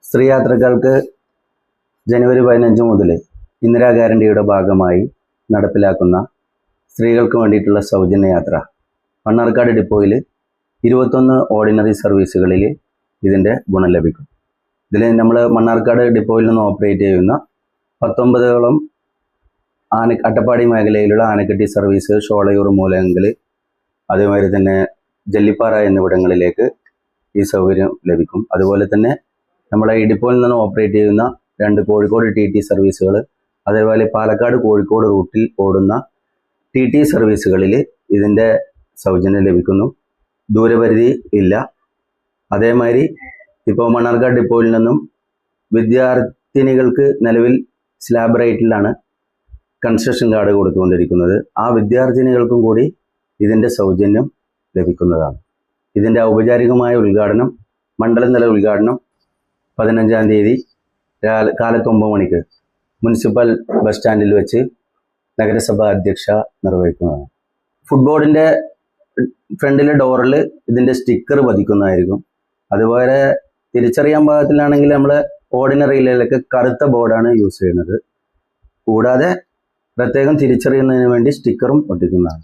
സ്ത്രീ യാത്രക്കാർക്ക് ജനുവരി 15 മുതൽ ഇന്ദിരാ ഗ്യാരണ്ടിയുടെ ഭാഗമായി നടപ്പിലാക്കുന്ന സ്ത്രീകൾക്ക് വേണ്ടിയിട്ടുള്ള സൗജന്യ യാത്ര മണ്ണാർക്കാട് ഡിപ്പോയിൽ 21 ഓർഡിനറി സർവീസുകളിൽ ഇതിൻ്റെ ഗുണം ലഭിക്കും. ഇതിൽ നമ്മൾ മണ്ണാർക്കാട് ഡിപ്പോയിൽ നിന്ന് ഓപ്പറേറ്റ് ചെയ്യുന്ന 19ഓളം അട്ടപ്പാടി മേഖലയിലുള്ള ആനക്കട്ടി സർവീസ്, ഷോളയൂർ, മൂലങ്കൽ, അതേമാതിരി തന്നെ ജല്ലിപ്പാറ എന്നിവിടങ്ങളിലേക്ക് ഈ സൗകര്യം ലഭിക്കും. അതുപോലെ തന്നെ നമ്മുടെ ഈ ഡിപ്പോയിൽ നിന്ന് ഓപ്പറേറ്റ് ചെയ്യുന്ന 2 കോഴിക്കോട് TT സർവീസുകൾ, അതേപോലെ പാലക്കാട് കോഴിക്കോട് റൂട്ടിൽ ഓടുന്ന TT സർവീസുകളിൽ ഇതിൻ്റെ സൗജന്യം ലഭിക്കുന്നു. ദൂരപരിധി ഇല്ല. അതേമാതിരി ഇപ്പോൾ മണ്ണാർക്കാട് ഡിപ്പോയിൽ നിന്നും വിദ്യാർത്ഥിനികൾക്ക് നിലവിൽ സ്ലാബ് റേറ്റിലാണ് കൺസ്ട്രക്ഷൻ കാർഡ് കൊടുത്തുകൊണ്ടിരിക്കുന്നത്. ആ വിദ്യാർത്ഥിനികൾക്കും കൂടി ഇതിൻ്റെ സൗജന്യം ലഭിക്കുന്നതാണ്. ഇതിൻ്റെ ഔപചാരികമായ ഉദ്ഘാടനം, മണ്ഡലതല ഉദ്ഘാടനം 15-ാം തീയതി കാലത്ത് 9 മണിക്ക് മുനിസിപ്പൽ ബസ് സ്റ്റാൻഡിൽ വെച്ച് നഗരസഭാ അധ്യക്ഷ നിർവഹിക്കുന്നതാണ്. ഫുട്ബോളിൻ്റെ ഫ്രണ്ടിലെ ഡോറിൽ ഇതിൻ്റെ സ്റ്റിക്കർ പതിക്കുന്നതായിരിക്കും. അതുപോലെ തിരിച്ചറിയാൻ പാകത്തിലാണെങ്കിൽ നമ്മൾ ഓർഡിനറിയിലൊക്കെ കറുത്ത ബോർഡാണ് യൂസ് ചെയ്യുന്നത്. കൂടാതെ പ്രത്യേകം തിരിച്ചറിയുന്നതിന് വേണ്ടി സ്റ്റിക്കറും ഒട്ടിക്കുന്നതാണ്.